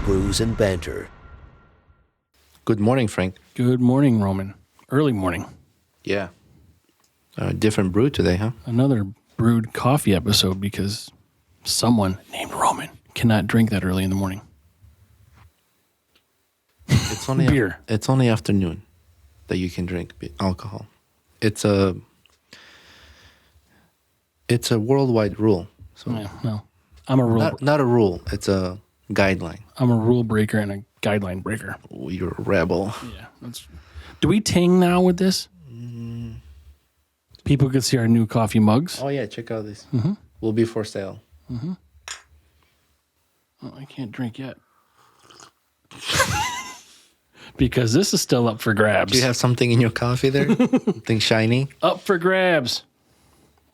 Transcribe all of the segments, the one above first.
Brews and Banter. Good morning, Frank. Good morning, Roman. Early morning. Yeah. Different brew today, huh? Another brewed coffee episode because someone named Roman cannot drink that early in the morning. It's only Beer. It's only afternoon that you can drink alcohol. It's a worldwide rule. So Yeah, no. I'm a rule not a rule. It's a guideline. I'm a rule breaker and a guideline breaker. Oh, you're a rebel. Yeah. Do we ting now with this? People could see our new coffee mugs. Oh yeah, check out this. Mm-hmm. Will be for sale. Mm-hmm. Oh, I can't drink yet. Because this is still up for grabs. Do you have something in your coffee there? Something shiny? Up for grabs.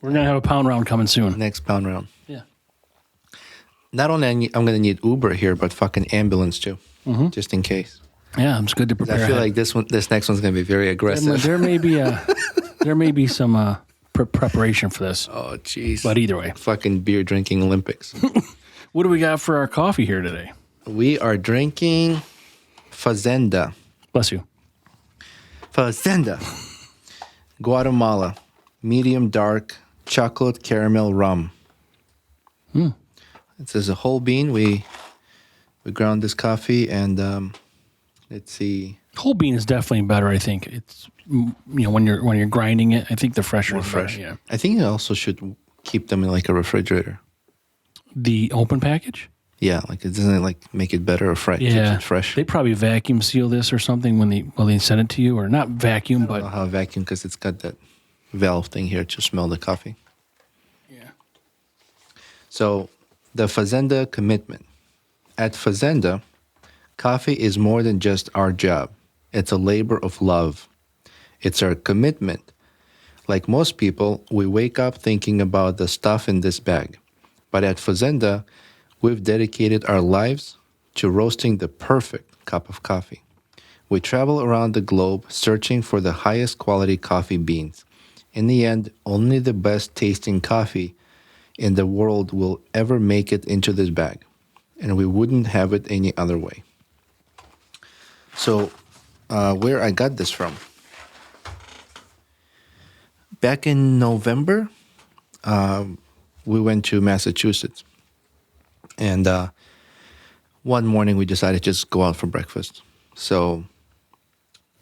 We're going to have a pound round coming soon. Next pound round. Yeah. Not only I'm going to need Uber here, but fucking ambulance too, just in case. Yeah, it's good to prepare. I feel like this next one's going to be very aggressive. There may be some preparation for this. Oh, jeez. But either way. Fucking beer drinking Olympics. What do we got for our coffee here today? We are drinking Fazenda. Bless you. Fazenda. Guatemala. Medium dark chocolate caramel rum. It says a whole bean. We ground this coffee and let's see. Whole bean is definitely better, I think. It's when you're grinding it, I think the fresher More is fresh. better, yeah. I think you also should keep them in like a refrigerator. The open package? Yeah, like it doesn't like make it better or fresh. Yeah. Keeps it fresh. They probably vacuum seal this or something when they send it to you, or not vacuum, I don't know but how vacuum because it's got that valve thing here to smell the coffee. yeah. So the Fazenda commitment. At Fazenda, coffee is more than just our job. It's a labor of love. It's our commitment. Like most people, we wake up thinking about the stuff in this bag. But at Fazenda, we've dedicated our lives to roasting the perfect cup of coffee. We travel around the globe searching for the highest quality coffee beans. In the end, only the best tasting coffee in the world will ever make it into this bag. And we wouldn't have it any other way. So, where I got this from? Back in November, we went to Massachusetts. And one morning we decided to just go out for breakfast. So,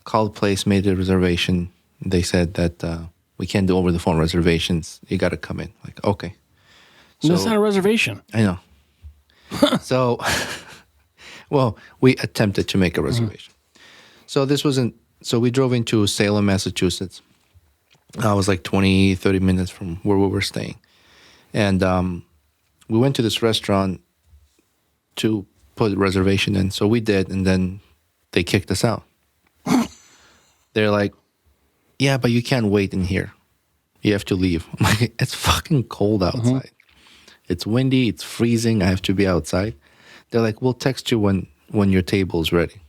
called the place, made a reservation. They said that we can't do over the phone reservations. You got to come in. Like, okay. So, That's not a reservation. I know. So, well, we attempted to make a reservation. So so we drove into Salem, Massachusetts. I was like 20, 30 minutes from where we were staying. And we went to this restaurant to put a reservation in. So we did, and then they kicked us out. They're like, yeah, but you can't wait in here. You have to leave. I'm like, it's fucking cold outside. It's windy, it's freezing, I have to be outside. They're like, we'll text you when your table's ready.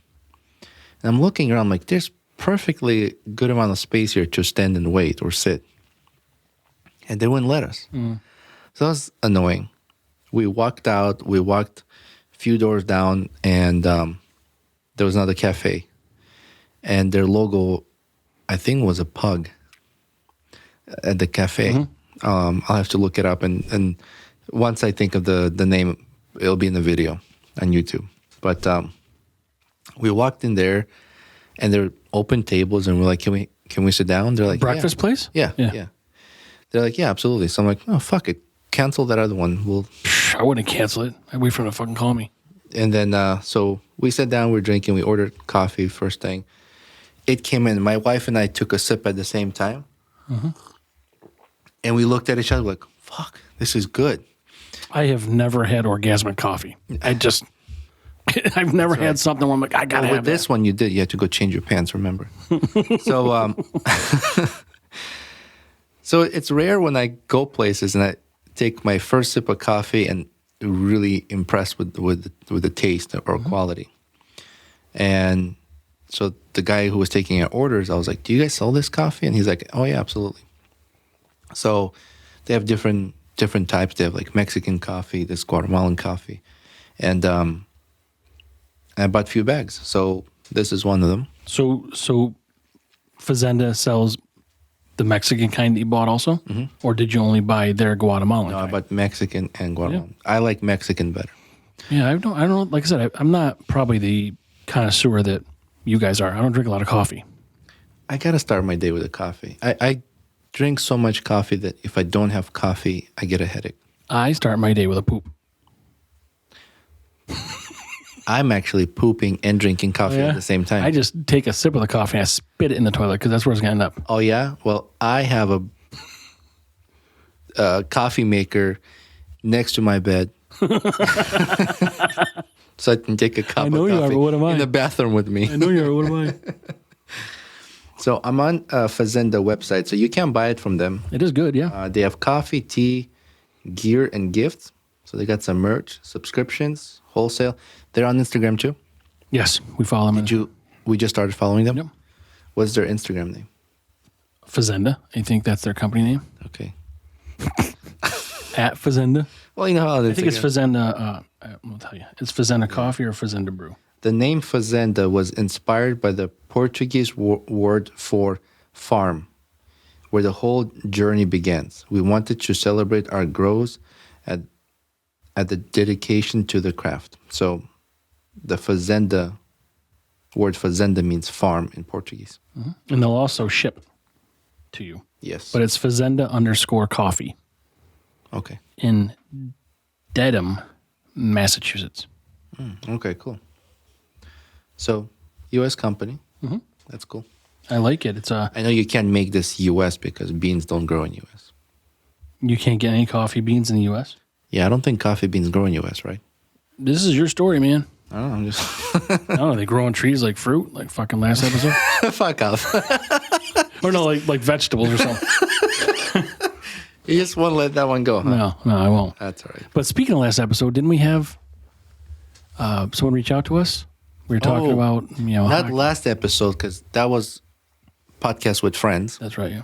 And I'm looking around, I'm like, there's perfectly good amount of space here to stand and wait or sit. And they wouldn't let us. So that was annoying. We walked out, we walked a few doors down, and there was another cafe. And their logo, I think, was a pug at the cafe. I'll have to look it up, and once I think of the name, it'll be in the video on YouTube. But we walked in there, and there were open tables, and we're like, can we sit down? They're like, Breakfast place? Yeah. They're like, yeah, absolutely. So I'm like, oh, fuck it. Cancel that other one. I wouldn't cancel it. I'd wait for them to fucking call me. And then, so we sat down, we were drinking, we ordered coffee first thing. It came in. My wife and I took a sip at the same time. And we looked at each other like, fuck, this is good. I have never had orgasmic coffee. I've never had something where I'm like, I gotta have With this one, you did. You had to go change your pants, remember? So, so it's rare when I go places and I take my first sip of coffee and really impressed with the taste or quality. And so the guy who was taking our orders, I was like, do you guys sell this coffee? And he's like, oh, yeah, absolutely. So they have different types. They have like Mexican coffee, this Guatemalan coffee. And I bought a few bags. So this is one of them. So Fazenda sells the Mexican kind that you bought also? Or did you only buy their Guatemalan No, I kind? bought Mexican and Guatemalan. I like Mexican better. Yeah, I don't. Like I said, I'm not probably the connoisseur that you guys are. I don't drink a lot of coffee. I got to start my day with a coffee. I drink so much coffee that if I don't have coffee, I get a headache. I start my day with a poop. I'm actually pooping and drinking coffee at the same time. I just take a sip of the coffee and I spit it in the toilet because that's where it's going to end up. Oh, yeah? Well, I have a coffee maker next to my bed. So I can take a cup of coffee what am I? in the bathroom with me. I know you are. What am I? So I'm on Fazenda website, so you can buy it from them. It is good, yeah. They have coffee, tea, gear, and gifts. So they got some merch, subscriptions, wholesale. They're on Instagram too. Yes, we follow them. We just started following them? Yep. What's their Instagram name? Fazenda. I think that's their company name. Okay. At Fazenda. Well, you know how I think it's Fazenda. I'll tell you. It's Fazenda Coffee or Fazenda Brew. The name Fazenda was inspired by the Portuguese word for farm, where the whole journey begins. We wanted to celebrate our growth at the dedication to the craft. So the Fazenda, word Fazenda means farm in Portuguese. Mm-hmm. And they'll also ship to you. Yes. But it's Fazenda_coffee Okay. in Dedham, Massachusetts. Okay, cool. So, U.S. company. Mm-hmm. That's cool. I like it. It's I know you can't make this U.S. because beans don't grow in U.S. You can't get any coffee beans in the U.S.? Yeah, I don't think coffee beans grow in U.S., right? This is your story, man. I don't know. I'm just... I don't know. They grow on trees like fruit, like fucking last episode. Fuck off. Or no, like vegetables or something. You just want to let that one go, huh? No, I won't. That's all right. But speaking of last episode, didn't we have someone reach out to us? We were talking about, Not hockey. last episode, because that was podcast with friends. That's right, yeah.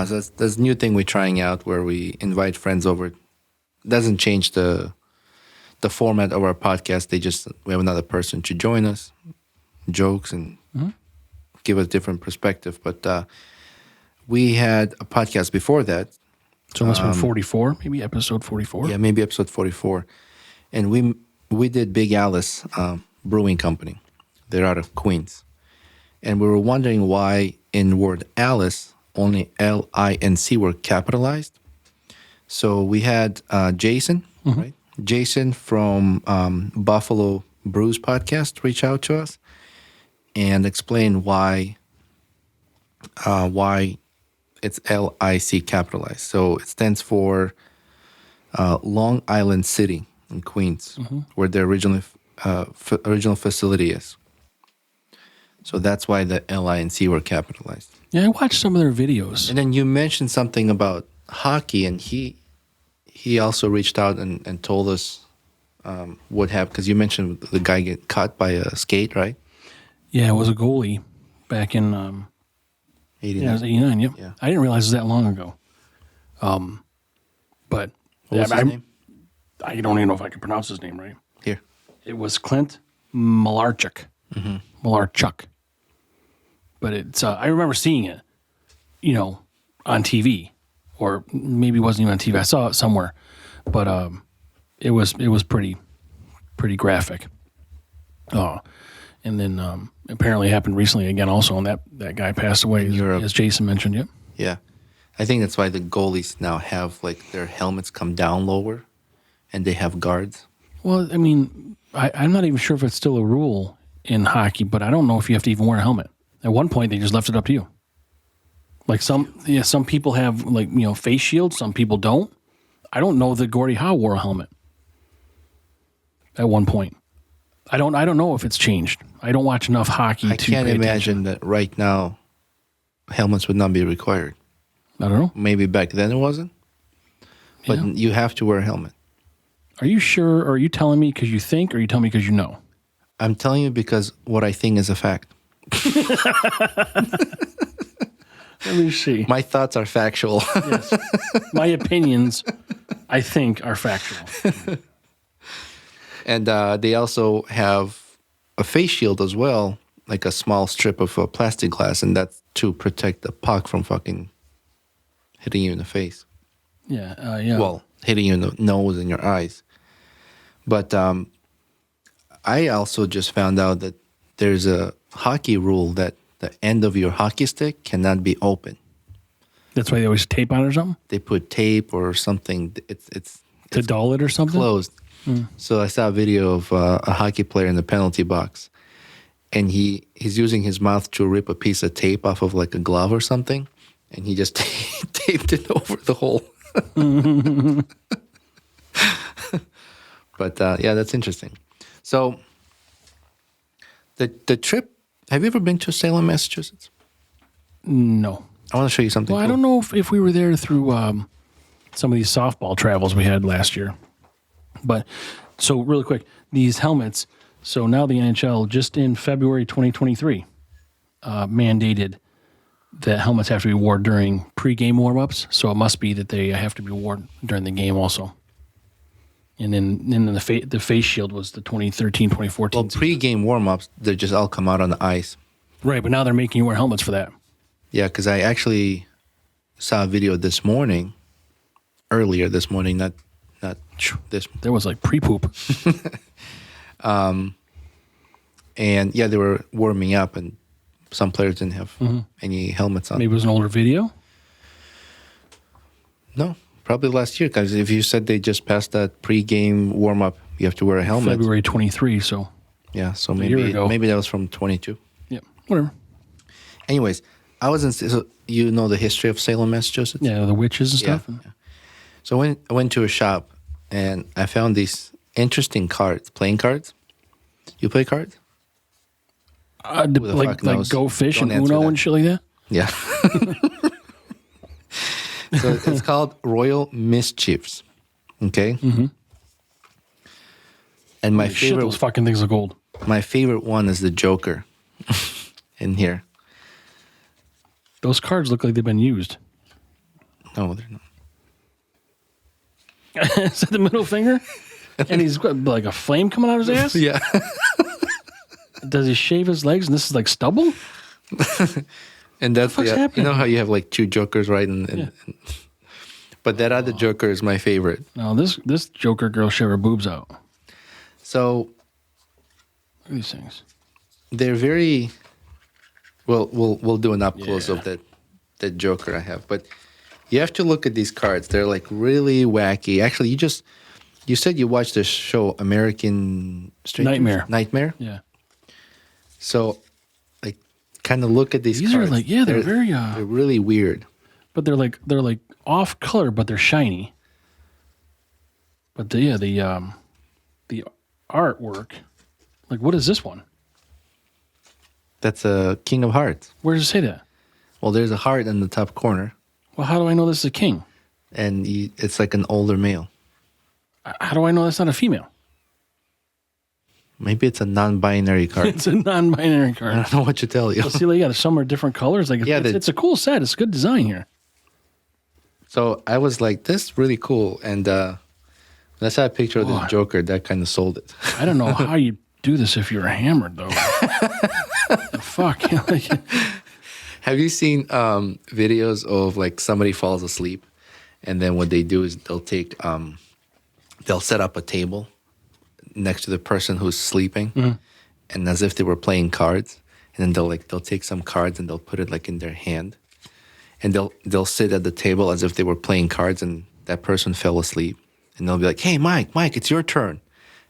So that's a new thing we're trying out where we invite friends over. Doesn't change the format of our podcast. We have another person to join us, jokes, and give us different perspective. But we had a podcast before that. So it must have been 44, maybe episode 44. Yeah, maybe episode 44. And we did Big Alice Brewing Company. They're out of Queens. And we were wondering why in word Alice, only L-I-N-C were capitalized. So we had Jason, right? Jason from Buffalo Brews podcast reach out to us and explain why it's L-I-C capitalized. So it stands for Long Island City in Queens, where the original facility is. So that's why the L-I-N-C were capitalized. Yeah, I watched some of their videos. And then you mentioned something about hockey, and he also reached out and told us what happened, because you mentioned the guy get caught by a skate, right? Yeah, it was a goalie back in 89. it was 89, yep. Yeah. I didn't realize it was that long ago. But What was his name? I don't even know if I can pronounce his name right. Here. It was Clint Malarchuk. Malarchuk. But it's I remember seeing it, on TV, or maybe it wasn't even on TV. I saw it somewhere, but it was pretty graphic. Oh, and then apparently it happened recently again. Also, and that guy passed away, as Jason mentioned. Yep. Yeah. I think that's why the goalies now have like their helmets come down lower, and they have guards. Well, I mean, I'm not even sure if it's still a rule in hockey, but I don't know if you have to even wear a helmet. At one point, they just left it up to you. Like some people have face shields, some people don't. I don't know that Gordie Howe wore a helmet at one point. I don't know if it's changed. I don't watch enough hockey. I can't pay imagine that right now helmets would not be required. I don't know. Maybe back then it wasn't, but you have to wear a helmet. Are you sure? Or are you telling me because you think, or are you telling me because you know? I'm telling you because what I think is a fact. Let me see. My thoughts are factual. Yes. My opinions, I think, are factual. And they also have a face shield as well, like a small strip of plastic glass, and that's to protect the puck from fucking hitting you in the face. Yeah, yeah. Well, hitting you in the nose and your eyes. But I also just found out that there's a hockey rule that the end of your hockey stick cannot be open. That's why they always tape on it or something? They put tape or something. It's To dull it or something? closed. So I saw a video of a hockey player in the penalty box, and he's using his mouth to rip a piece of tape off of like a glove or something, and he just taped it over the hole. But yeah, that's interesting. So the trip, have you ever been to Salem, Massachusetts? No. I want to show you something. Well, I cool. don't know if we were there through some of these softball travels we had last year. But so really quick, these helmets. So now the NHL just in February 2023 mandated that helmets have to be worn during pre-game warm-ups. So it must be that they have to be worn during the game also. And then the face shield was the 2013, 2014 Well, pre-game warm-ups, they just all come out on the ice. Right, but now they're making you wear helmets for that. Yeah, because I actually saw a video earlier this morning, not this. There was like pre-poop. And yeah, they were warming up, and some players didn't have any helmets on. Maybe it was an older video. No, probably last year, because if you said they just passed that pre-game warm-up, you have to wear a helmet. February 23, so. Yeah, so year ago. maybe that was from 22. Yeah, whatever. Anyways, I was in. So you know the history of Salem, Massachusetts? Yeah, the witches and stuff. Yeah. So I went to a shop, and I found these interesting cards, playing cards. You play cards? Like Go Fish Don't and answer Uno that. and shit like that? Yeah. So it's called Royal Mischiefs. Okay. Mm-hmm. And my Holy shit, favorite, those fucking things look old. my favorite one is the Joker. In here. Those cards look like they've been used. No, they're not. Is that the middle finger? And he's got like a flame coming out of his ass? Yeah. Does he shave his legs and this is like stubble? And that's fuck's you happening? know how you have like two Jokers, right? And but that other Joker is my favorite. No, this Joker girl should have her boobs out. Look So at these things. they're very well. We'll do an up close Yeah. of that Joker I have, but you have to look at these cards. They're like really wacky. Actually, you said you watched the show American Strangers? Nightmare. Yeah. So, like, kind of look at these. These cards. are like, yeah, they're very they're really weird. but they're like off color, but they're shiny. But the artwork, like what is this one? That's a King of Hearts. Where does it say that? Well, there's a heart in the top corner, Well, how do I know this is a king? and it's like an older male. How do I know that's not a female? Maybe it's a non-binary card. It's a non-binary I card. don't know what to tell you. Well, see, like, yeah, some are different colors. Like, Yeah, it's a cool set. It's a good design here. So I was like, this is really cool. And when I saw a picture of this Joker, that kind of sold it. I don't know how you do this if you're hammered, though. The fuck? Like, Have you seen videos of like somebody falls asleep, and then what they do is they'll set up a table next to the person who's sleeping, and as if they were playing cards, and then they'll take some cards and they'll put it like in their hand, and they'll sit at the table as if they were playing cards, and that person fell asleep, and they'll be like, "Hey, Mike, it's your turn."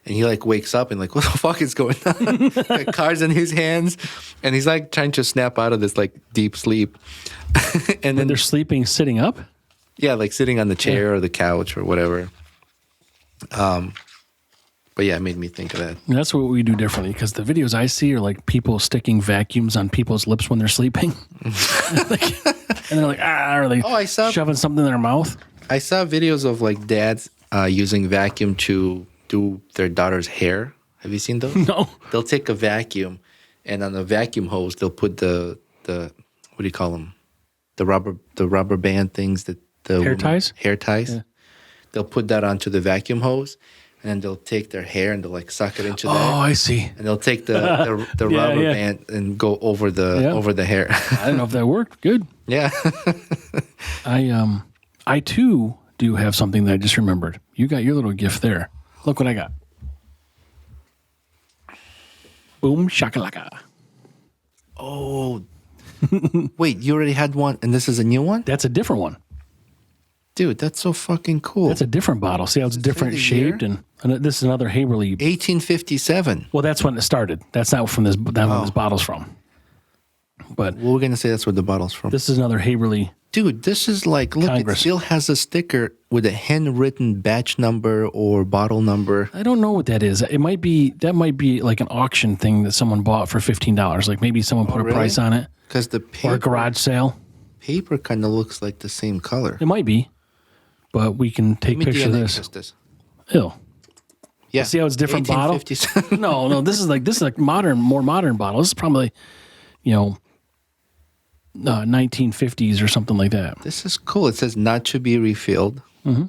And he like wakes up and like, what the fuck is going on? Like, cards in his hands, and he's like trying to snap out of this like deep sleep. And then they're sleeping sitting up? yeah, like sitting on the chair or the couch or whatever. But yeah, it made me think of that. And that's what we do differently, because the videos I see are like people sticking vacuums on people's lips when they're sleeping. Like, and they're like, or like I saw- shoving something in their mouth. I saw videos of like dads using vacuum to do their daughter's hair. Have you seen those? No. They'll take a vacuum, and on the vacuum hose, they'll put the what do you call them? The rubber band things that the Hair ties? Hair ties. Yeah. They'll put that onto the vacuum hose, and then they'll take their hair and they'll like suck it into Oh, there. I see. And they'll take the rubber band and go over the hair. I don't know if that worked. Good. Yeah. I too do have something that I just remembered. You got your little gift there. Look what I got. Boom shakalaka. Oh. Wait, you already had one and this is a new one? That's a different one. Dude, that's so fucking cool. That's a different bottle. See how it's different shaped, and this is another Haberle. 1857. Well, that's when it started. That's not from this. That's where this bottle's from. But Well, we're gonna say that's where the bottle's from. this is another Haberle. Dude, this is like, look, Congress. it still has a sticker with a handwritten batch number or bottle number. I don't know what that is. It might be like an auction thing that someone bought for $15. Like maybe someone put a really? price on it, Because the or a paper, garage sale. paper kind of looks like the same color. It might be, but we can take Let me picture of DNA this. test this. Ew. Yeah. See how it's different bottle? 1857. No. This is like more modern bottle. This is probably, 1950s or something like that. This is cool. It says not to be refilled. Mm-hmm.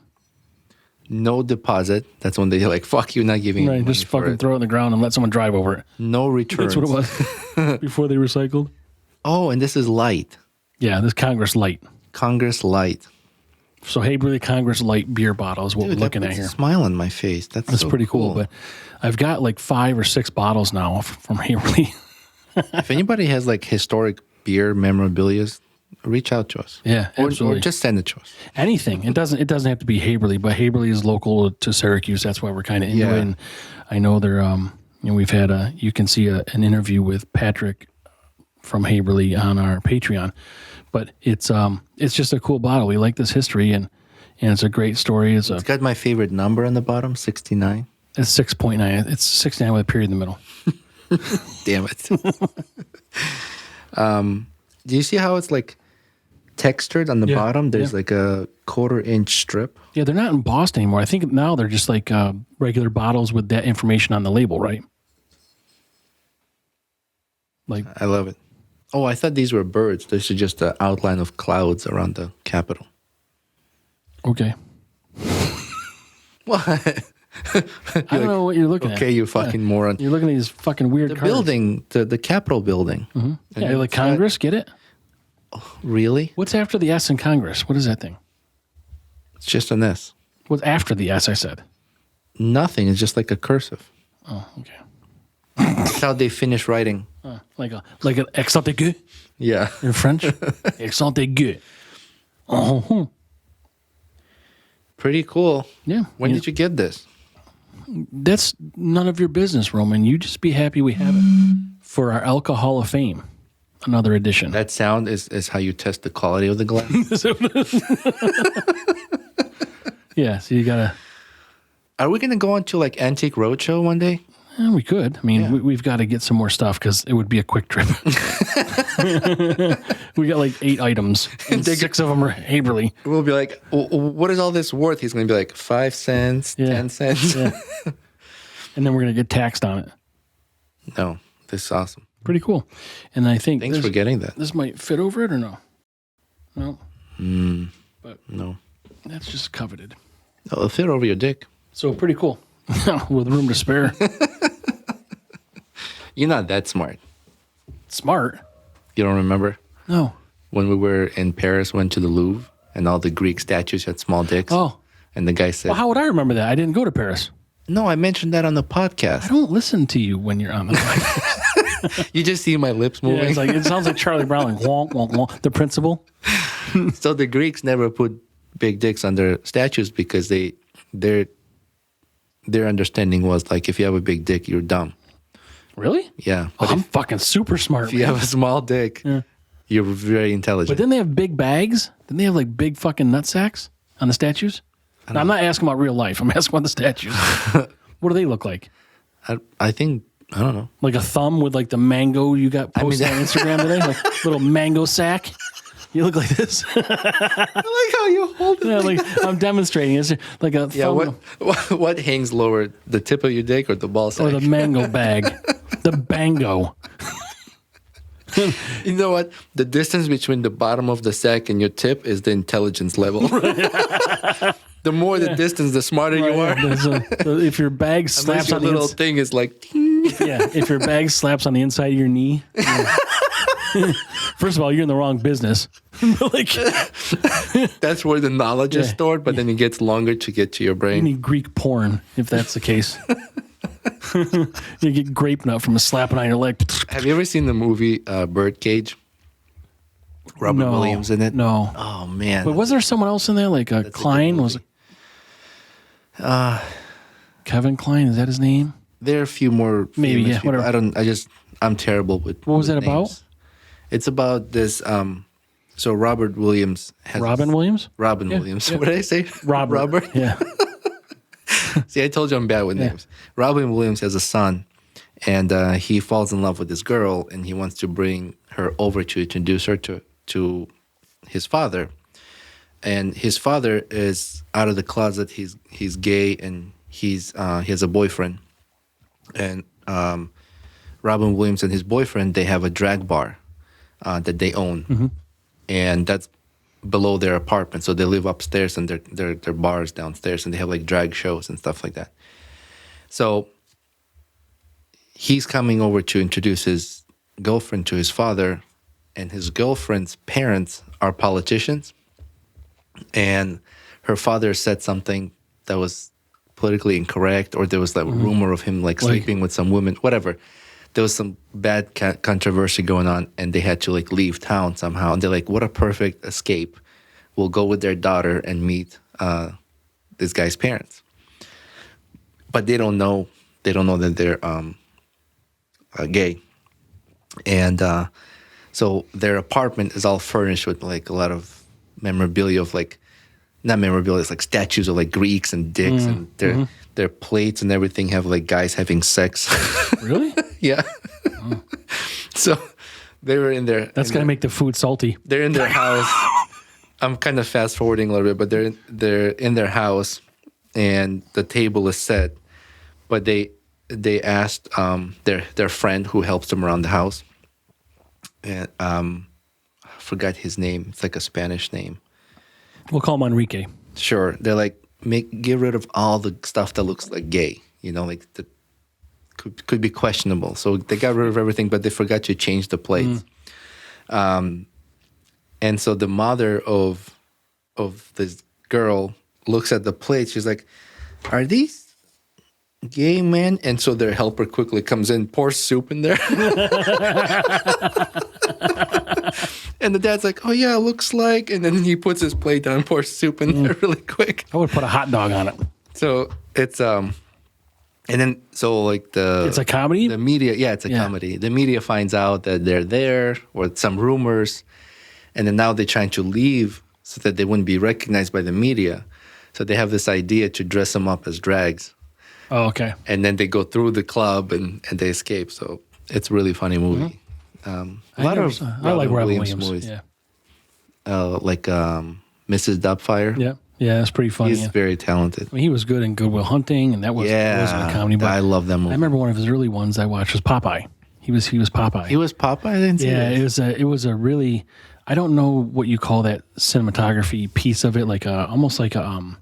No deposit. That's when they're like, fuck you, not giving you Right, money just for fucking it. throw it in the ground and let someone drive over it. No returns. That's what it was before they recycled. Oh, and this is light. Yeah, this Congress Light. Congress Light. So Haberle Congress Light beer bottle is what Dude, we're looking that at puts here. a smile on my face. That's so pretty cool. But I've got like 5 or 6 bottles now from Haberle. if anybody has like historic beer memorabilia, reach out to us. Yeah, Or absolutely. just send it to us. Anything. It doesn't have to be Haberle, but Haberle is local to Syracuse. That's why we're kind of into Yeah. it. And I know they're we've had you can see an interview with Patrick from Haberle on our Patreon. But it's just a cool bottle. We like this history and it's a great story. It's It's got my favorite number on the bottom, 69. It's 6.9. It's 69 with a period in the middle. Damn it. Do you see how it's like textured on the Yeah, bottom? There's yeah. like a 1/4-inch strip. Yeah, they're not embossed anymore. I think now they're just like regular bottles with that information on the label, right? Like, I love it. Oh, I thought these were birds. This is just an outline of clouds around the Capitol. okay. What? I don't know what you're looking at. Okay, you fucking moron. You're looking at these fucking weird The cards. building, the Capitol building. And Yeah, like it's got- Congress, get it? Really? What's after the S in Congress? What is that thing? It's just an S. What's after the S, I said? Nothing. It's just like a cursive. Oh, okay. That's how they finish writing. Like an accent aigu Yeah. in French. Accent aigu. Oh, Pretty cool. yeah. When Yeah. did you get this? That's none of your business, Roman. You just be happy we have it for our Alcohol of Fame, another edition. That sound is how you test the quality of the glass. Yeah, so you gotta. Are we going to go on to like Antique Roadshow one day? We could. I mean, Yeah. we've got to get some more stuff because it would be a quick trip. We got like 8 items, and 6 of them are Haberle. We'll be like, what is all this worth? He's going to be like 5 cents, Yeah. 10 cents. Yeah. And then we're gonna get taxed on it. No, this is awesome. Pretty cool. And I think Thanks for getting that. this might fit over it or no? No, No. that's just coveted. It'll fit over your dick. So pretty cool. With room to spare. You're not that smart. Smart. You don't remember? No. When we were in Paris, went to the Louvre, and all the Greek statues had small dicks. Oh. And the guy said, Well, how would I remember that? I didn't go to Paris. no, I mentioned that on the I podcast. don't listen to you when you're on the podcast. You just see my lips Yeah, moving. it's like it sounds like Charlie Brown, like wonk, wonk, wonk. The principal. So the Greeks never put big dicks on their statues because their understanding was like, if you have a big dick, you're dumb. Really? Yeah. Oh, But I'm fucking super smart. if you Man. have a small dick, you're very But intelligent. didn't they have big bags? Didn't they have like big fucking nut sacks on the statues? Now, I'm not asking about real life. I'm asking about the statues. What do they look like? I think, I don't know. Like a thumb with like the mango you got posted on Instagram today? Like little mango sack? You look like this. I like how you hold it. Yeah, like I'm demonstrating. It's like a Yeah, thumb what hangs lower, the tip of your dick or the ball sack? or the mango bag. The bango. You know what? The distance between the bottom of the sack and your tip is the intelligence level. The more the distance, the smarter you are. If your bag slaps Unless your on the little thing is like, ting. if your bag slaps on the inside of your knee, first of all, you're in the wrong business. Like, That's where the knowledge is stored, but then it gets longer to get to your you brain. need Greek porn if that's the case. You get grape nut from a slapping on your leg. Have you ever seen the movie Birdcage? Robert Williams in it? No. Oh, man. But was there someone else in there? Like Klein? Was it Kevin Klein? Is that his name? There are a few more Maybe, famous people. whatever. I'm terrible with What was with that about? names. It's about this, so Robert Williams has... Williams? Robin Yeah, Williams. yeah. What did I say? Robert? Yeah. See, I told you I'm bad with names. Robin Williams has a son, and he falls in love with this girl, and he wants to bring her over to introduce her to his father. And his father is out of the closet. He's gay, and he has a boyfriend. And Robin Williams and his boyfriend, they have a drag bar that they own, and that's below their apartment. So they live upstairs, and their bar is downstairs, and they have like drag shows and stuff like that. So he's coming over to introduce his girlfriend to his father, and his girlfriend's parents are politicians, and her father said something that was politically incorrect, or there was like a rumor of him like sleeping with some women, whatever. There was some bad controversy going on, and they had to like leave town somehow. And they're like, "What a perfect escape! We'll go with their daughter and meet this guy's parents." But they don't know that they're gay, and so their apartment is all furnished with like a lot of memorabilia of like, not memorabilia, it's like statues of like Greeks and dicks, and their plates and everything have like guys having sex. Really? Yeah. So they were in there. That's going to make the food salty. They're in their house. I'm kind of fast forwarding a little bit, but they're in their house, and the table is set. But they asked their friend who helps them around the house, and I forgot his name. It's like a Spanish name. We'll call him Enrique. Sure. They're like, get rid of all the stuff that looks like gay. You know, like that could be questionable. So they got rid of everything, but they forgot to change the plates. And so the mother of this girl looks at the plate. She's like, "Are these gay men?" And so their helper quickly comes in, pours soup in there. And the dad's like, "Oh yeah, it looks like." And then he puts his plate down and pours soup in there really quick. I would put a hot dog on it. So it's and then so like It's a comedy? The media, yeah, it's a comedy. The media finds out that they're there, or some rumors, and then now they're trying to leave so that they wouldn't be recognized by the media. So they have this idea to dress them up as drags. Oh, okay. And then they go through the club and they escape. So it's a really funny movie. A lot of I like Robin Williams movies. Yeah. Like Mrs. Doubtfire. Yeah. Yeah, that's pretty funny. He's very talented. I mean, he was good in Good Will Hunting, and that wasn't a comedy. But I love that movie. I remember one of his early ones I watched was Popeye. He was Popeye. He was Popeye? I didn't see that. it was a really, I don't know what you call that cinematography piece of it, like almost like an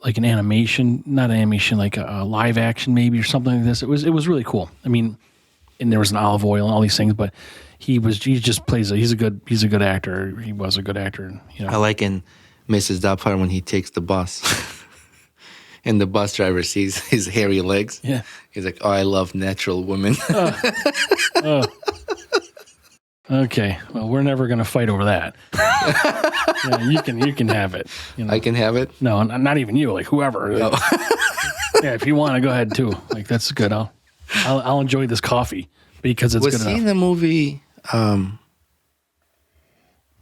animation, not animation, like a live action maybe or something like this. It was really cool. I mean, and there was an olive oil and all these things, but he just plays he's a good actor. He was a good actor, you know. I like in Mrs. Doubtfire when he takes the bus and the bus driver sees his hairy legs. Yeah. He's like, "Oh, I love natural women." Okay. Well, we're never going to fight over that. Yeah, you can have it. You know? I can have it? No, not even you, like whoever. No. Yeah, if you want to go ahead too. Like that's good. I'll enjoy this coffee because it's good enough. Was he in the movie,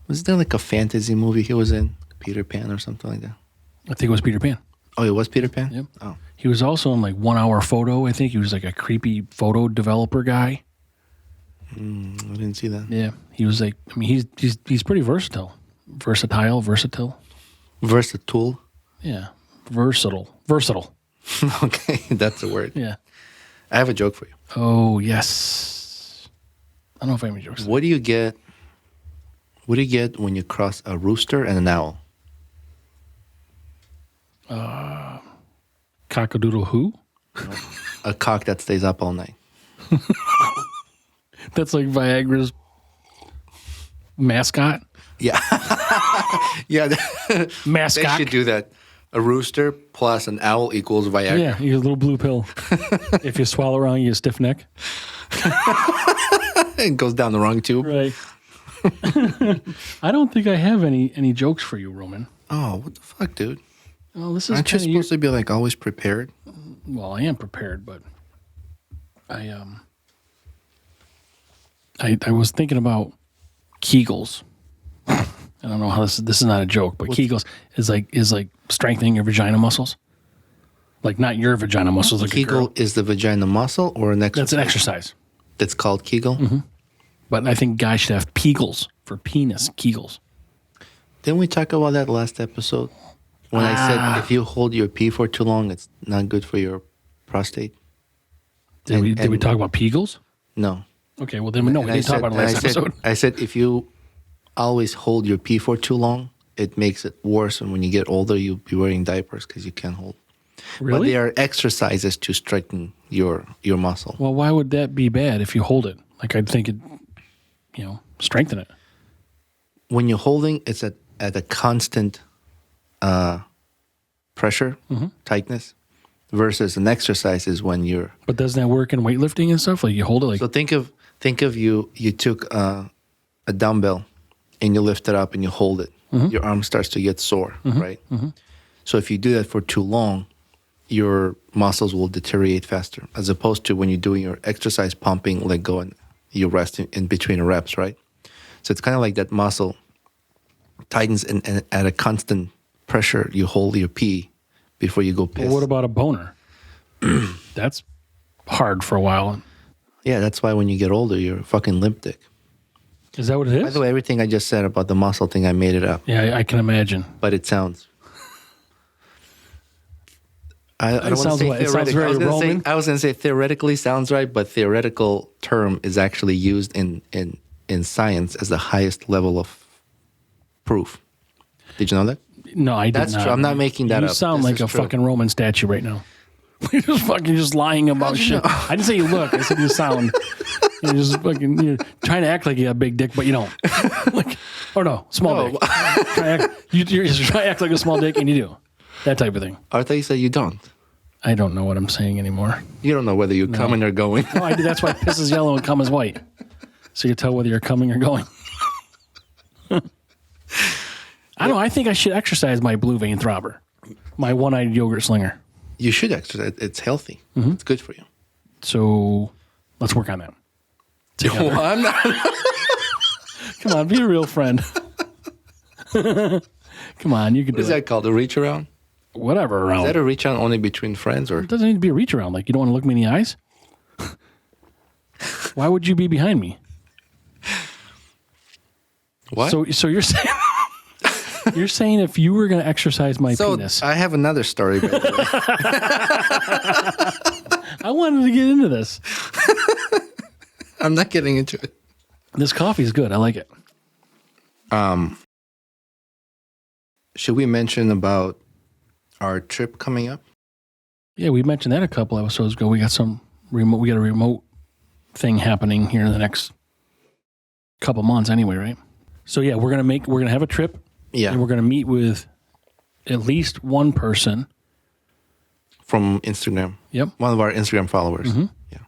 was there like a fantasy movie he was in? Peter Pan or something like that? I think it was Peter Pan. Oh, it was Peter Pan? Yep. Oh. He was also in like 1 Hour Photo. I think he was like a creepy photo developer guy. I didn't see that. Yeah, he was like. I mean, he's pretty versatile. Versatile. Versatile? Yeah, versatile. Okay, that's the word. Yeah. I have a joke for you. Oh yes. I don't know if I have any jokes. What do you get? What do you get when you cross a rooster and an owl? Cockadoodle who? A cock that stays up all night. That's like Viagra's mascot. Yeah. Yeah. Mascot. They should do that. A rooster plus an owl equals Viagra. Yeah, you get a little blue pill. If you swallow wrong, you get a stiff neck. It goes down the wrong tube. Right. I don't think I have any jokes for you, Roman. Oh, what the fuck, dude? Well, this is Aren't you kind of supposed to be like always prepared? Well, I am prepared, but I was thinking about Kegels. I don't know how this is not a joke, but Kegels is like strengthening your vagina muscles. Like not your vagina muscles, like Kegel is the vagina muscle or an exercise? That's an exercise. That's called Kegel? Mm-hmm. But I think guys should have Pegels for penis, Kegels. Didn't we talk about that last episode? When I said if you hold your pee for too long, it's not good for your prostate? Did we talk about Pegels? No. Okay, well then we didn't talk about it last episode. I said if you always hold your pee for too long, it makes it worse. And when you get older, you'll be wearing diapers because you can't hold. Really? But they are exercises to strengthen your muscle. Well, why would that be bad if you hold it? Like I'd think it, strengthen it. When you're holding, it's at a constant pressure, tightness, versus an exercise is when you're... But doesn't that work in weightlifting and stuff? Like you hold it like... So think of you took a dumbbell and you lift it up and you hold it. Your arm starts to get sore, right? So if you do that for too long, your muscles will deteriorate faster, as opposed to when you're doing your exercise pumping, let go, and you rest in between reps, right? So it's kind of like that muscle tightens and at a constant pressure, you hold your pee before you go piss. Well, what about a boner? That's hard for a while. Yeah, that's why when you get older, you're a fucking limp dick. Is that what it is? By the way, everything I just said about the muscle thing, I made it up. Yeah, I can imagine. But it sounds... I don't want to say it sounds very Roman. I was going to say theoretically sounds right, but theoretical term is actually used in science as the highest level of proof. Did you know that? No, I did not. That's true. I'm not making that up. You sound like a fucking Roman statue right now. You're just lying about shit. I didn't say you look. I said you sound. You're just fucking. You're trying to act like you have a big dick, but you don't. Small dick. You're just trying to act like a small dick, and you do. That type of thing. I thought you said you don't. I don't know what I'm saying anymore. You don't know whether you're coming or going. No, I do. That's why piss is yellow and cum is white. So you tell whether you're coming or going. I don't know. I think I should exercise my blue vein throbber, my one-eyed yogurt slinger. You should exercise. It's healthy. It's good for you. So let's work on that. Well, I'm not. Come on, be a real friend. Come on, you can do it. What is that called? A reach around? Whatever around. Is that a reach around only between friends, or It doesn't need to be a reach around. Like you don't want to look me in the eyes. Why would you be behind me? what? So you're saying you're saying if you were going to exercise my penis? I have another story. By the way. I wanted to get into this. I'm not getting into it. This coffee is good. I like it. Should we mention about our trip coming up? Yeah, we mentioned that a couple episodes ago. We got a remote thing happening here in the next couple months anyway, right? So yeah, we're gonna have a trip. Yeah. And we're gonna meet with at least one person from Instagram. Yep. One of our Instagram followers. Yeah.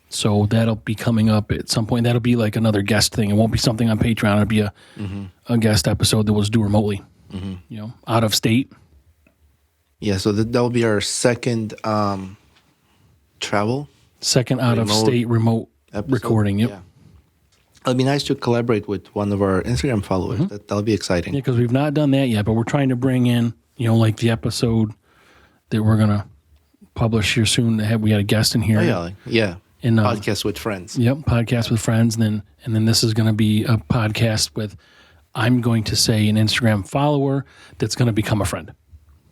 So that'll be coming up at some point. That'll be like another guest thing. It won't be something on Patreon. It'll be a guest episode that we'll just do remotely. Out of state. Yeah, so that will be our second travel. Second out of state remote episode. recording. Yep. Yeah. It'll be nice to collaborate with one of our Instagram followers. That'll be exciting. Yeah, because we've not done that yet, but we're trying to bring in, like the episode that we're going to publish here soon. We had a guest in here. Oh, yeah. In podcast with friends. Yep, podcast with friends. And then this is going to be a podcast with, I'm going to say, an Instagram follower that's going to become a friend.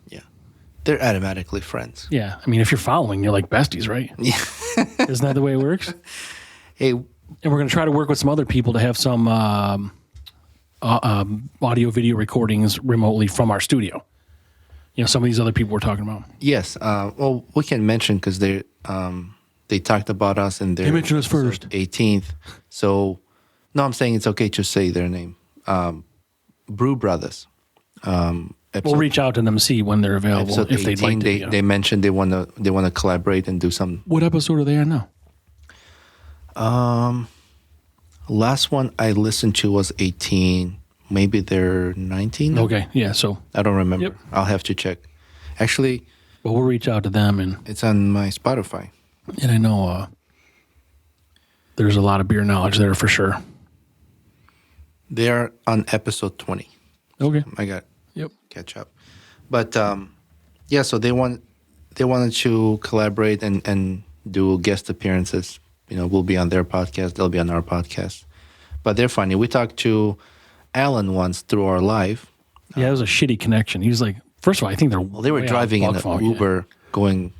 Yeah. They're automatically friends. Yeah. I mean, if you're following, you're like besties, right? Yeah. Isn't that the way it works? Hey, And we're going to try to work with some other people to have some audio video recordings remotely from our studio. Some of these other people we're talking about. Yes. Well, we can mention because they talked about us in their... They mentioned us first. 18th. So, no, I'm saying it's okay to say their name. Brew Brothers. We'll reach out to them and see when they're available. If they'd like to. They mentioned they want to collaborate and do some... What episode are they on now? Last one I listened to was 18. Maybe they're 19 now? Okay, yeah, so... I don't remember. Yep. I'll have to check. Actually... Well, we'll reach out to them and... It's on my Spotify. And I know there's a lot of beer knowledge there for sure. They're on episode 20. Okay. I got Yep. catch up. But, yeah, so they wanted to collaborate and do guest appearances. We'll be on their podcast. They'll be on our podcast. But they're funny. We talked to Alan once through our live. Yeah, it was a shitty connection. He was like, first of all, I think they were driving in an Uber going...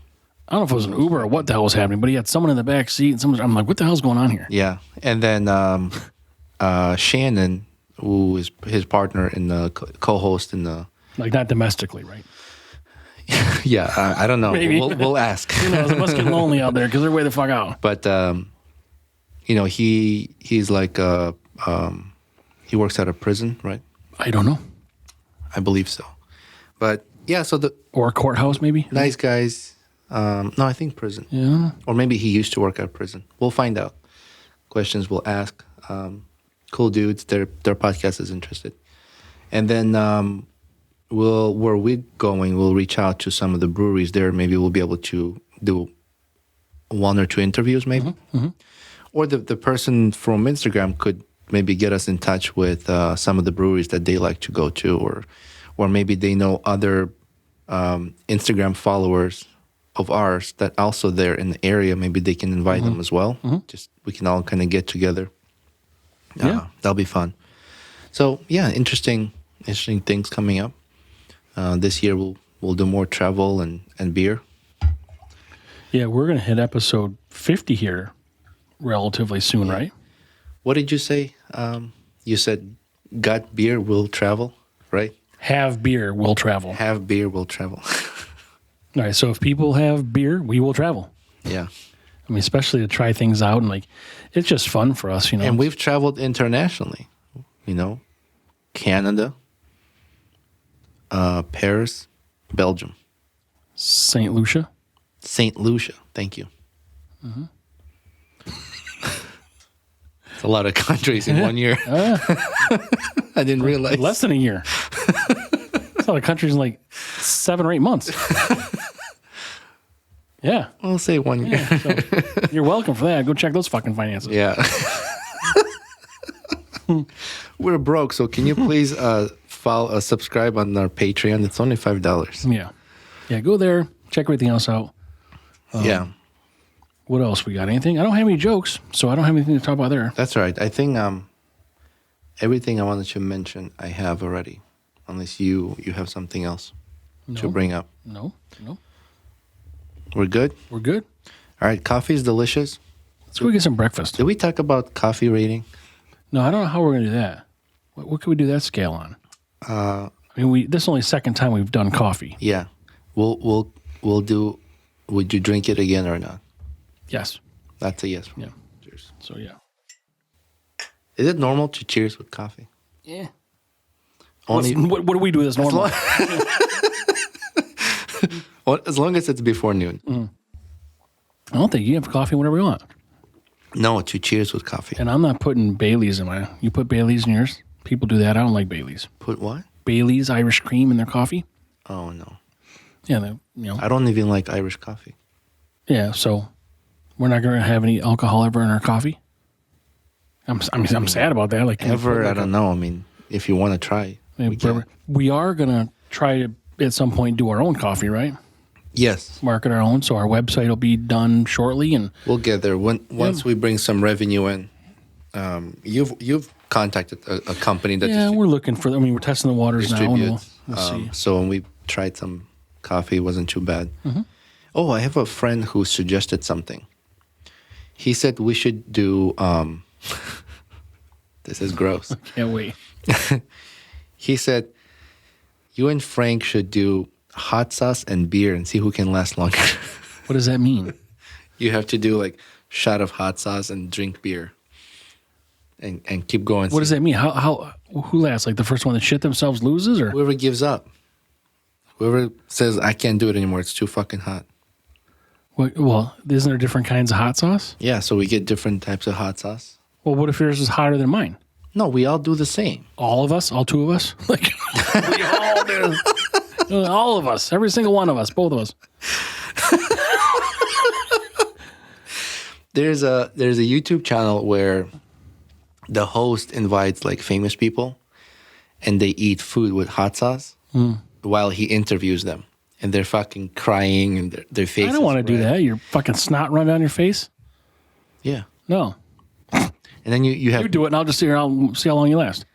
I don't know if it was an Uber or what the hell was happening, but he had someone in the back seat. And I'm like, what the hell's going on here? Yeah. And then Shannon, who is his partner in the co-host in the... Like not domestically, right? Yeah, I don't know. Maybe. We'll ask. It must get lonely out there because they're way the fuck out. But, he's like... he works at a prison, right? I don't know. I believe so. But, yeah, so the... Or a courthouse, maybe? Nice guys. No, I think prison. Yeah. Or maybe he used to work at prison. We'll find out. Questions we'll ask. Cool dudes. Their podcast is interested. And then where we're going, we'll reach out to some of the breweries there. Maybe we'll be able to do 1 or 2 interviews, maybe. Mm-hmm. Or the person from Instagram could maybe get us in touch with some of the breweries that they like to go to, or maybe they know other Instagram followers of ours that also they're in the area. Maybe they can invite them as well. Mm-hmm. Just we can all kind of get together. Yeah. That'll be fun. So yeah, interesting things coming up. This year we'll do more travel and beer. Yeah, we're gonna hit episode 50 here relatively soon, right? What did you say? You said got beer will travel, right? Have beer, will travel. Have beer will travel. All right, so if people have beer, we will travel. Yeah. I mean, especially to try things out, and it's just fun for us, And we've traveled internationally, Canada, Paris, Belgium. St. Lucia. St. Lucia, thank you. Mm-hmm. It's a lot of countries in 1 year. I didn't realize. Less than a year. It's a lot of countries in 7 or 8 months. Yeah. I'll say 1 year. Yeah, so you're welcome for that. Go check those fucking finances. Yeah. We're broke, so can you please subscribe on our Patreon? It's only $5. Yeah. Yeah, go there. Check everything else out. Yeah. What else we got? Anything? I don't have any jokes, so I don't have anything to talk about there. That's all right. I think everything I wanted to mention I have already, unless you have something else to bring up. No. We're good? We're good. All right. Coffee is delicious. Let's go get some breakfast. Did we talk about coffee rating? No, I don't know how we're going to do that. What could we do that scale on? This is only the second time we've done coffee. Yeah. We'll do. Would you drink it again or not? Yes. That's a yes. Yeah. Cheers. So, yeah. Is it normal to cheers with coffee? Yeah. Only what do we do that's normal? As long as it's before noon. I don't think you have coffee whenever you want. No, to cheers with coffee. And I'm not putting Bailey's in mine. You put Bailey's in yours? People do that. I don't like Bailey's. Put what? Bailey's Irish cream in their coffee. Oh, no. Yeah, I don't even like Irish coffee. Yeah, so we're not going to have any alcohol ever in our coffee. I'm sad about that. I don't know. I mean, if you want to try, we are going to try to at some point do our own coffee, right? Yes. Market our own. So our website will be done shortly, and we'll get there once we bring some revenue in. You've contacted a company that we're looking for. We're testing the waters now. And we'll see. So when we tried some coffee, it wasn't too bad. Mm-hmm. Oh, I have a friend who suggested something. He said we should do. This is gross. Can't wait. He said you and Frank should do hot sauce and beer and see who can last longer. What does that mean? You have to do like shot of hot sauce and drink beer, and keep going. What does that mean? Who lasts? Like the first one that shit themselves loses, or Whoever gives up. Whoever says I can't do it anymore. It's too fucking hot. well, isn't there different kinds of hot sauce? Yeah, so we get different types of hot sauce. Well, what if yours is hotter than mine? No, we all do the same. All of us, all two of us, like we all do. All of us, every single one of us, both of us. There's a YouTube channel where the host invites like famous people, and they eat food with hot sauce while he interviews them, and they're fucking crying and their faces. I don't want to do that. Your fucking snot run down your face. Yeah, No, and then you have you do it, and I'll just see how long you last.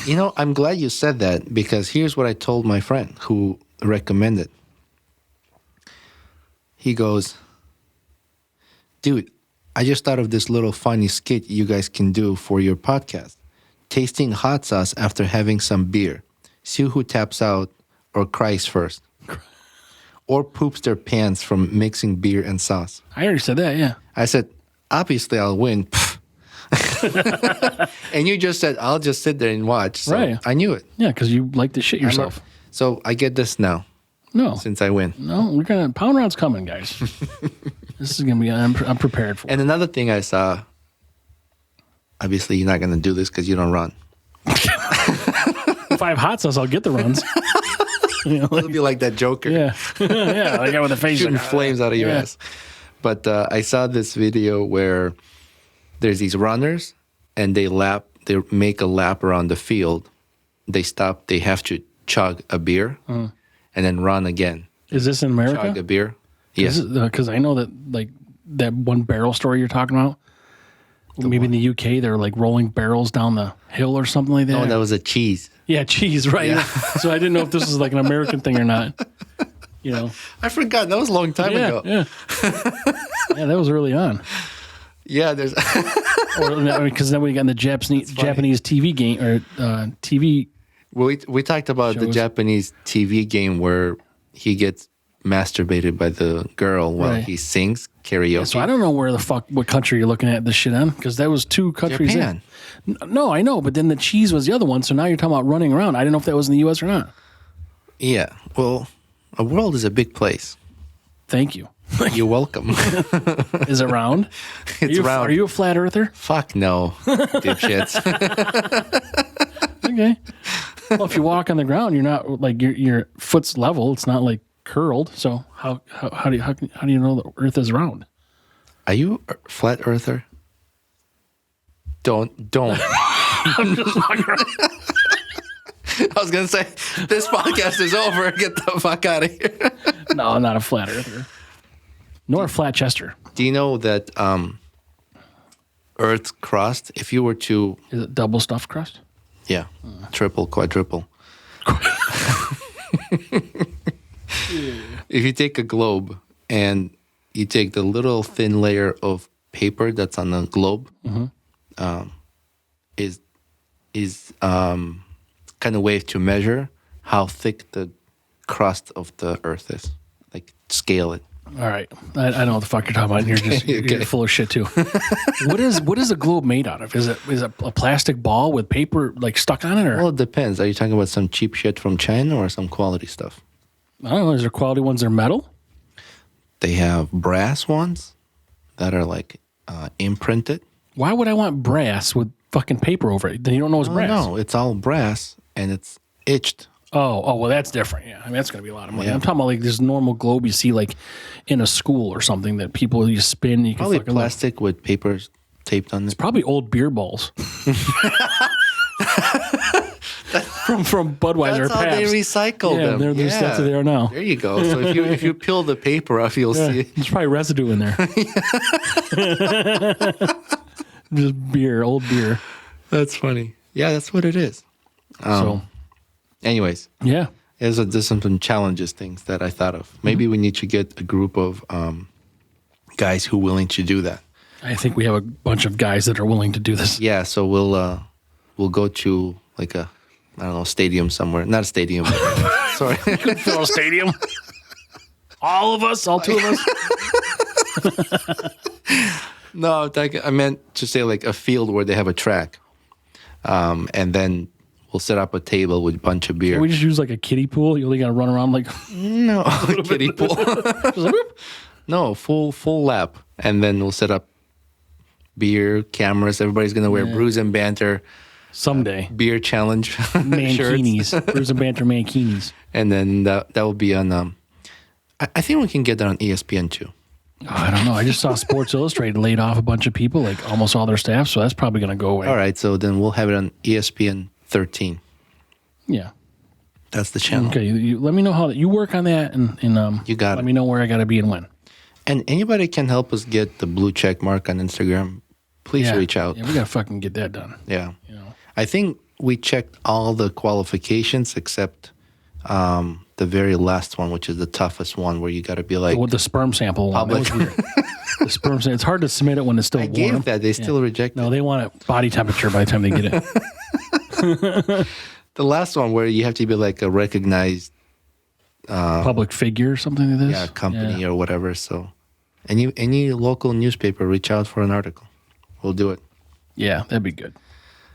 You know, I'm glad you said that because here's what I told my friend who recommended. He goes, dude, I just thought of this little funny skit you guys can do for your podcast. Tasting hot sauce after having some beer. See who taps out or cries first. Or poops their pants from mixing beer and sauce. I already said that, yeah. I said, obviously I'll win. And you just said, I'll just sit there and watch. So Right. I knew it. Yeah, because you like to shit yourself. So I get this now, No, since I win. no, pound round's coming, guys. This is gonna be. I'm prepared for. And another thing I saw, obviously you're not going to do this because you don't run. If I have hot sauce, I'll get the runs. You know, It'll be like that Joker. yeah, yeah, like with the face Shooting like, flames out of your yeah. ass. But I saw this video where there's these runners and they make a lap around the field. They stop, they have to chug a beer and then run again. Is this in America? Chug a beer. Yes. Because I know that like that one barrel story you're talking about. Maybe in the UK they're like rolling barrels down the hill or something like that. Oh, that was a cheese. Yeah, cheese, right? Yeah. So I didn't know if this was like an American thing or not. You know? I forgot. That was a long time ago. Yeah. Yeah, that was early on. Yeah, there's... Or because then we got in the Japanese TV game or TV. We talked about the Shows. Japanese TV game where he gets masturbated by the girl while Right. he sings karaoke. So I don't know what country you're looking at this shit in because that was two countries. Japan. No, I know, but then the cheese was the other one. So now you're talking about running around. I didn't know if that was in the U.S. or not. Yeah. Well, a world is a big place. Thank you. You're welcome. Is it round? It's round. Are you a flat earther? Fuck no, dipshits. Okay. Well, if you walk on the ground, you're not like your foot's level. It's not like curled. So how do you know the Earth is round? Are you a flat earther? Don't. I'm just walking around. I was going to say, this podcast is over. Get the fuck out of here. No, I'm not a flat earther. Nor a flat chester. Do you know that Earth's crust, if you were to... Is it double stuffed crust? Yeah, triple, quadruple. If you take a globe and you take the little thin layer of paper that's on the globe, is kind of way to measure how thick the crust of the Earth is. Like scale it. All right. I know what the fuck you're talking about. You're just Okay. you're full of shit too. What is a globe made out of? Is it a plastic ball with paper like stuck on it, or Well, it depends. Are you talking about some cheap shit from China or some quality stuff? I don't know? Is there quality ones that are metal? They have brass ones that are like imprinted. Why would I want brass with fucking paper over it? Then you don't know it's brass. No, it's all brass and it's etched. Oh, well, that's different. Yeah, I mean that's gonna be a lot of money. Yeah. I'm talking about like this normal globe you see like in a school or something that people you spin. You can Probably fucking plastic with paper taped on it. probably old beer balls from Budweiser. That's how they Pabst. recycle Yeah, them. that's what they are now. There you go. So if you peel the paper off, you'll Yeah, see. there's probably residue in there. Just beer, old beer. That's funny. Yeah, that's what it is. Anyways, Yeah. there's some challenges things that I thought of. Maybe we need to get a group of guys who are willing to do that. I think we have a bunch of guys that are willing to do this. Yeah, so we'll go to like a, I don't know, stadium somewhere. Not a stadium. Sorry. Fill a stadium. All of us, all two of us. No, I meant to say like a field where they have a track. And then we'll set up a table with a bunch of beer. Can we just use like a kiddie pool? You only got to run around like... No, kiddie pool. No, full lap. And then we'll set up beer, cameras. Everybody's going to wear Brews and Banter. Someday. Beer challenge Mankinis. shirts. Brews and Banter mankinis. And then that will be on... I think we can get that on ESPN too. Oh, I don't know. I just saw Sports Illustrated laid off a bunch of people, like almost all their staff, so that's probably going to go away. All right, so then we'll have it on ESPN 13. Yeah. That's the channel. Okay, you let me know how you work on that, and You got let it. me know where I got to be and when. And anybody can help us get the blue check mark on Instagram. Please reach out. Yeah, we got to fucking get that done. Yeah. You know. I think we checked all the qualifications except the very last one, which is the toughest one, where you got to be like... With the sperm sample one. That was weird. The sperm sample. It's hard to submit it when it's still I warm. gave that. They still rejected No, they want it body temperature by the time they get it. the last one where you have to be like a recognized Public figure or something like this. company or whatever. So any local newspaper, reach out for an article. We'll do it. Yeah, that'd be good.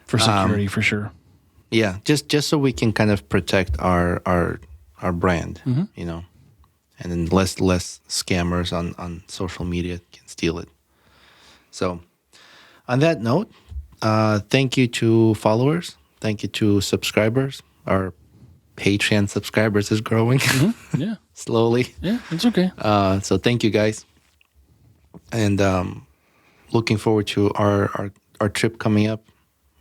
For security, for sure. Yeah, just so we can kind of protect our brand, you know, and then less scammers on social media can steal it. So, on that note, thank you to followers, thank you to subscribers. Our Patreon subscribers is growing Yeah, slowly. yeah, it's okay. So thank you guys, and looking forward to our trip coming up.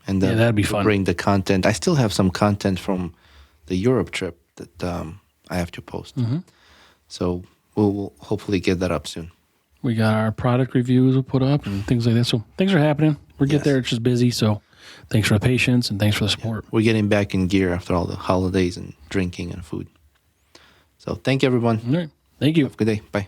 And that'd be to fun. Bring the content. I still have some content from the Europe trip that I have to post. So we'll hopefully get that up soon. We got our product reviews we'll put up and things like that. So things are happening. We'll get there. It's just busy. So thanks for the patience and thanks for the support. We're getting back in gear after all the holidays and drinking and food. So thank you, everyone. All right. Thank you. Have a good day. Bye.